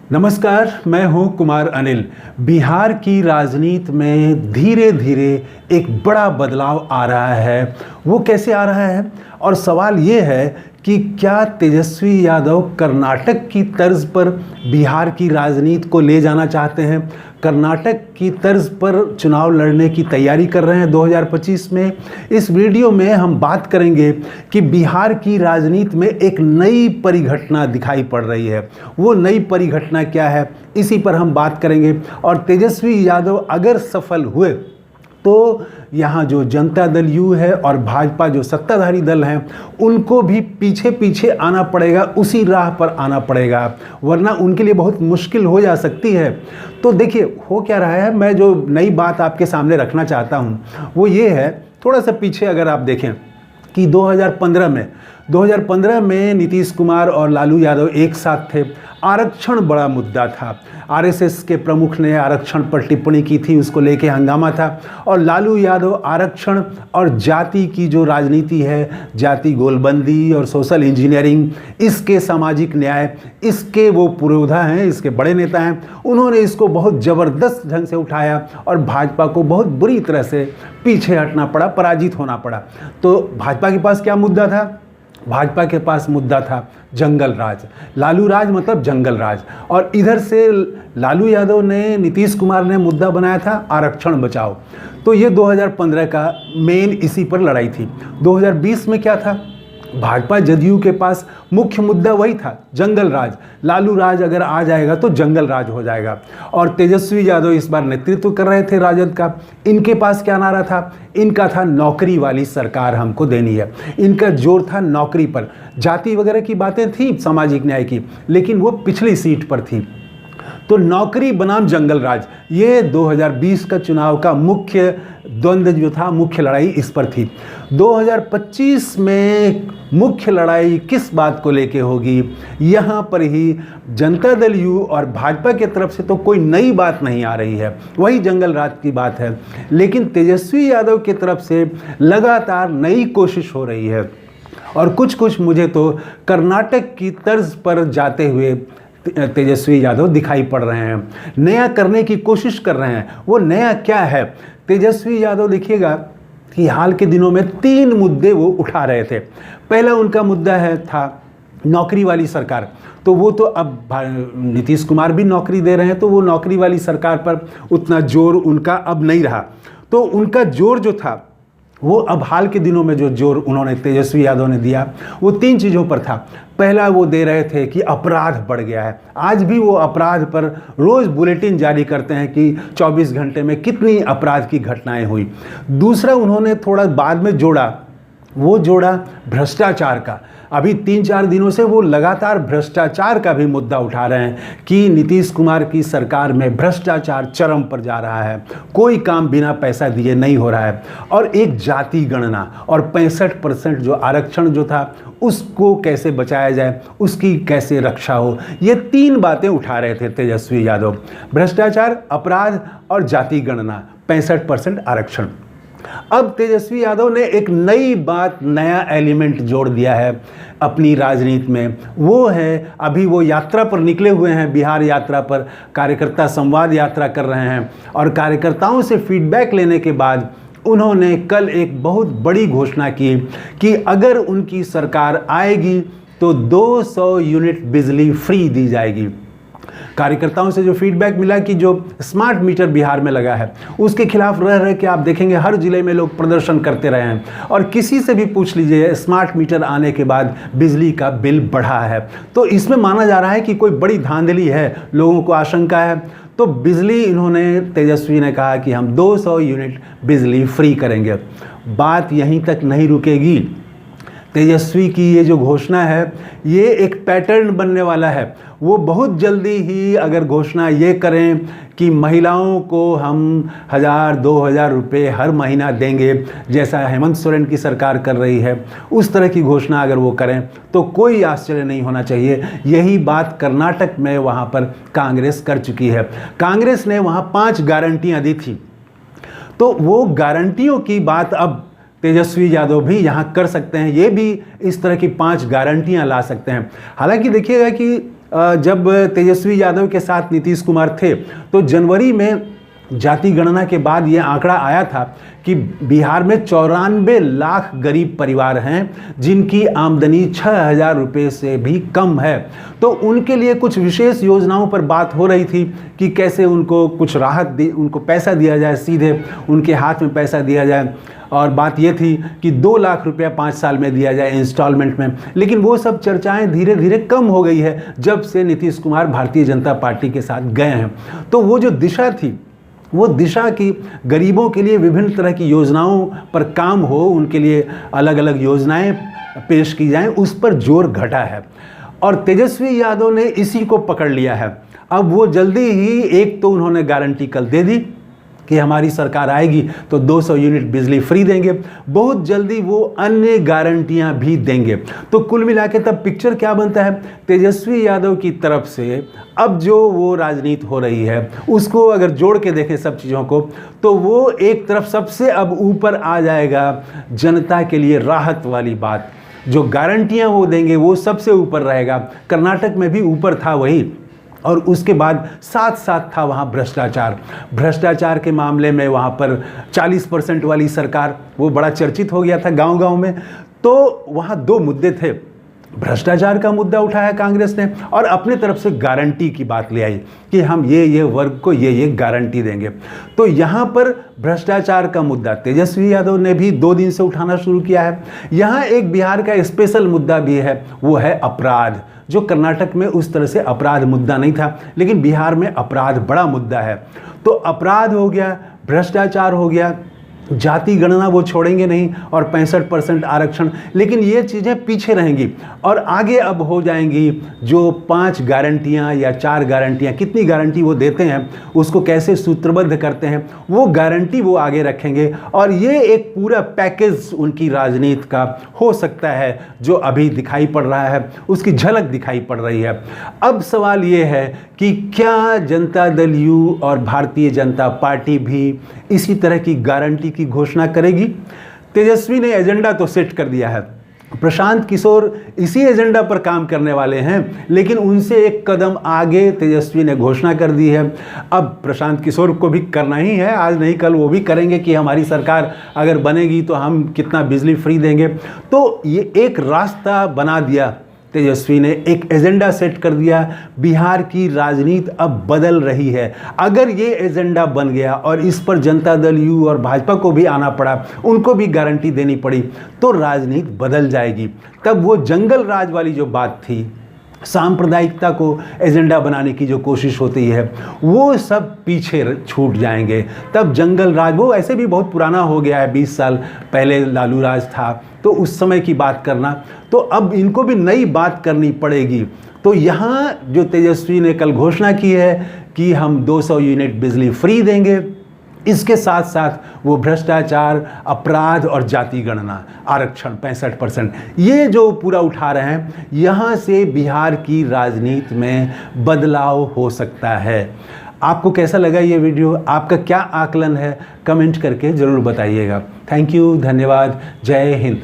नमस्कार, मैं हूं कुमार अनिल। बिहार की राजनीति में धीरे धीरे एक बड़ा बदलाव आ रहा है। वो कैसे आ रहा है? और सवाल ये है कि क्या तेजस्वी यादव कर्नाटक की तर्ज पर बिहार की राजनीति को ले जाना चाहते हैं? कर्नाटक की तर्ज पर चुनाव लड़ने की तैयारी कर रहे हैं 2025 में। इस वीडियो में हम बात करेंगे कि बिहार की राजनीति में एक नई परिघटना दिखाई पड़ रही है। वो नई परिघटना क्या है, इसी पर हम बात करेंगे। और तेजस्वी यादव अगर सफल हुए तो यहाँ जो जनता दल यू है और भाजपा जो सत्ताधारी दल हैं, उनको भी पीछे पीछे आना पड़ेगा, उसी राह पर आना पड़ेगा, वरना उनके लिए बहुत मुश्किल हो जा सकती है। तो देखिए हो क्या रहा है, मैं जो नई बात आपके सामने रखना चाहता हूँ वो ये है, थोड़ा सा पीछे अगर आप देखें कि 2015 में नीतीश कुमार और लालू यादव एक साथ थे। आरक्षण बड़ा मुद्दा था। आरएसएस के प्रमुख ने आरक्षण पर टिप्पणी की थी, उसको लेके हंगामा था। और लालू यादव आरक्षण और जाति की जो राजनीति है, जाति गोलबंदी और सोशल इंजीनियरिंग, इसके सामाजिक न्याय, इसके वो पुरोधा हैं, इसके बड़े नेता हैं। उन्होंने इसको बहुत ज़बरदस्त ढंग से उठाया और भाजपा को बहुत बुरी तरह से पीछे हटना पड़ा, पराजित होना पड़ा। तो भाजपा के पास क्या मुद्दा था? भाजपा के पास मुद्दा था जंगल राज। लालू राज मतलब जंगल राज। और इधर से लालू यादव ने, नीतीश कुमार ने मुद्दा बनाया था आरक्षण बचाओ। तो ये 2015 का मेन इसी पर लड़ाई थी। 2020 में क्या था? भाजपा जदयू के पास मुख्य मुद्दा वही था, जंगल राज। लालू राज अगर आ जाएगा तो जंगल राज हो जाएगा। और तेजस्वी यादव इस बार नेतृत्व कर रहे थे राजद का। इनके पास क्या नारा था? इनका था नौकरी वाली सरकार हमको देनी है। इनका जोर था नौकरी पर। जाति वगैरह की बातें थी, सामाजिक न्याय की, लेकिन वो पिछली सीट पर थी। तो नौकरी बनाम जंगल राज, ये 2020 का चुनाव का मुख्य द्वंद्व जो था, मुख्य लड़ाई इस पर थी। 2025 में मुख्य लड़ाई किस बात को लेके होगी? यहाँ पर ही जनता दल यू और भाजपा की तरफ से तो कोई नई बात नहीं आ रही है, वही जंगल राज की बात है। लेकिन तेजस्वी यादव की तरफ से लगातार नई कोशिश हो रही है। और कुछ मुझे तो कर्नाटक की तर्ज पर जाते हुए तेजस्वी यादव दिखाई पड़ रहे हैं। नया करने की कोशिश कर रहे हैं। वो नया क्या है? तेजस्वी यादव देखिएगा कि हाल के दिनों में 3 मुद्दे वो उठा रहे थे। पहला उनका मुद्दा था नौकरी वाली सरकार। तो वो तो अब नीतीश कुमार भी नौकरी दे रहे हैं, तो वो नौकरी वाली सरकार पर उतना जोर उनका अब नहीं रहा। तो उनका जोर जो था वो अब हाल के दिनों में जो जोर उन्होंने, तेजस्वी यादव ने दिया, वो 3 चीज़ों पर था। पहला वो दे रहे थे कि अपराध बढ़ गया है। आज भी वो अपराध पर रोज़ बुलेटिन जारी करते हैं कि 24 घंटे में कितनी अपराध की घटनाएं हुई। दूसरा उन्होंने थोड़ा बाद में जोड़ा भ्रष्टाचार का। अभी 3-4 दिनों से वो लगातार भ्रष्टाचार का भी मुद्दा उठा रहे हैं कि नीतीश कुमार की सरकार में भ्रष्टाचार चरम पर जा रहा है, कोई काम बिना पैसा दिए नहीं हो रहा है। और एक जाति गणना और 65% जो आरक्षण जो था उसको कैसे बचाया जाए, उसकी कैसे रक्षा हो, ये 3 बातें उठा रहे थे तेजस्वी यादव। भ्रष्टाचार, अपराध और जाति गणना, 65% आरक्षण। अब तेजस्वी यादव ने एक नई बात, नया एलिमेंट जोड़ दिया है अपनी राजनीति में। वो है, अभी वो यात्रा पर निकले हुए हैं, बिहार यात्रा पर कार्यकर्ता संवाद यात्रा कर रहे हैं। और कार्यकर्ताओं से फीडबैक लेने के बाद उन्होंने कल एक बहुत बड़ी घोषणा की कि अगर उनकी सरकार आएगी तो 200 यूनिट बिजली फ्री दी जाएगी। कार्यकर्ताओं से जो फीडबैक मिला कि जो स्मार्ट मीटर बिहार में लगा है उसके खिलाफ रह के आप देखेंगे हर जिले में लोग प्रदर्शन करते रहे हैं। और किसी से भी पूछ लीजिए, स्मार्ट मीटर आने के बाद बिजली का बिल बढ़ा है। तो इसमें माना जा रहा है कि कोई बड़ी धांधली है, लोगों को आशंका है। तो बिजली, इन्होंने, तेजस्वी ने कहा कि हम 200 यूनिट बिजली फ्री करेंगे। बात यहीं तक नहीं रुकेगी। तेजस्वी की ये जो घोषणा है, ये एक पैटर्न बनने वाला है। वो बहुत जल्दी ही अगर घोषणा ये करें कि महिलाओं को हम 1000-2000 रुपये हर महीना देंगे, जैसा हेमंत सोरेन की सरकार कर रही है, उस तरह की घोषणा अगर वो करें तो कोई आश्चर्य नहीं होना चाहिए। यही बात कर्नाटक में वहाँ पर कांग्रेस कर चुकी है। कांग्रेस ने वहाँ 5 गारंटियाँ दी थी। तो वो गारंटियों की बात अब तेजस्वी यादव भी यहाँ कर सकते हैं। ये भी इस तरह की 5 गारंटियाँ ला सकते हैं। हालांकि देखिएगा कि जब तेजस्वी यादव के साथ नीतीश कुमार थे तो जनवरी में जाति गणना के बाद ये आंकड़ा आया था कि बिहार में 94 लाख गरीब परिवार हैं जिनकी आमदनी 6,000 रुपये से भी कम है। तो उनके लिए कुछ विशेष योजनाओं पर बात हो रही थी कि कैसे उनको कुछ राहत उनको पैसा दिया जाए, सीधे उनके हाथ में पैसा दिया जाए। और बात ये थी कि 2 लाख रुपया 5 साल में दिया जाए इंस्टॉलमेंट में। लेकिन वो सब चर्चाएं धीरे धीरे कम हो गई है जब से नीतीश कुमार भारतीय जनता पार्टी के साथ गए हैं। तो वो जो दिशा थी, वो दिशा की गरीबों के लिए विभिन्न तरह की योजनाओं पर काम हो, उनके लिए अलग अलग योजनाएं पेश की जाएं, उस पर जोर घटा है। और तेजस्वी यादव ने इसी को पकड़ लिया है। अब वो जल्दी ही एक तो उन्होंने गारंटी कल दे दी कि हमारी सरकार आएगी तो 200 यूनिट बिजली फ्री देंगे। बहुत जल्दी वो अन्य गारंटियां भी देंगे। तो कुल मिला के तब पिक्चर क्या बनता है, तेजस्वी यादव की तरफ से अब जो वो राजनीति हो रही है उसको अगर जोड़ के देखें सब चीज़ों को, तो वो एक तरफ सबसे अब ऊपर आ जाएगा जनता के लिए राहत वाली बात। जो गारंटियां वो देंगे वो सबसे ऊपर रहेगा। कर्नाटक में भी ऊपर था वही, और उसके बाद साथ साथ था वहाँ भ्रष्टाचार के मामले में वहाँ पर 40% वाली सरकार, वो बड़ा चर्चित हो गया था गांव-गांव में। तो वहाँ 2 मुद्दे थे, भ्रष्टाचार का मुद्दा उठाया कांग्रेस ने और अपने तरफ से गारंटी की बात ले आई कि हम ये वर्ग को ये गारंटी देंगे। तो यहाँ पर भ्रष्टाचार का मुद्दा तेजस्वी यादव ने भी 2 दिन से उठाना शुरू किया है। यहाँ एक बिहार का स्पेशल मुद्दा भी है, वो है अपराध। जो कर्नाटक में उस तरह से अपराध मुद्दा नहीं था, लेकिन बिहार में अपराध बड़ा मुद्दा है। तो अपराध हो गया, भ्रष्टाचार हो गया, जाति गणना वो छोड़ेंगे नहीं, और 65% आरक्षण, लेकिन ये चीज़ें पीछे रहेंगी। और आगे अब हो जाएंगी जो 5 गारंटियाँ या 4 गारंटियाँ, कितनी गारंटी वो देते हैं, उसको कैसे सूत्रबद्ध करते हैं, वो गारंटी वो आगे रखेंगे। और ये एक पूरा पैकेज उनकी राजनीति का हो सकता है जो अभी दिखाई पड़ रहा है, उसकी झलक दिखाई पड़ रही है। अब सवाल ये है कि क्या जनता दल यू और भारतीय जनता पार्टी भी इसी तरह की गारंटी की घोषणा करेगी? तेजस्वी ने एजेंडा तो सेट कर दिया है, प्रशांत किशोर इसी एजेंडा पर काम करने वाले हैं, लेकिन उनसे एक कदम आगे तेजस्वी ने घोषणा कर दी है। अब प्रशांत किशोर को भी करना ही है, आज नहीं कल वो भी करेंगे कि हमारी सरकार अगर बनेगी तो हम कितना बिजली फ्री देंगे। तो ये एक रास्ता बना दिया तेजस्वी ने, एक एजेंडा सेट कर दिया। बिहार की राजनीति अब बदल रही है। अगर ये एजेंडा बन गया और इस पर जनता दल यू और भाजपा को भी आना पड़ा, उनको भी गारंटी देनी पड़ी, तो राजनीति बदल जाएगी। तब वो जंगल राज वाली जो बात थी, सांप्रदायिकता को एजेंडा बनाने की जो कोशिश होती है, वो सब पीछे छूट जाएंगे। तब जंगल राज, वो ऐसे भी बहुत पुराना हो गया है, 20 साल पहले लालू राज था, तो उस समय की बात करना, तो अब इनको भी नई बात करनी पड़ेगी। तो यहाँ जो तेजस्वी ने कल घोषणा की है कि हम 200 यूनिट बिजली फ्री देंगे, इसके साथ साथ वो भ्रष्टाचार, अपराध और जाति गणना, आरक्षण 65%, ये जो पूरा उठा रहे हैं, यहाँ से बिहार की राजनीति में बदलाव हो सकता है। आपको कैसा लगा ये वीडियो? आपका क्या आकलन है? कमेंट करके ज़रूर बताइएगा। थैंक यू, धन्यवाद, जय हिंद।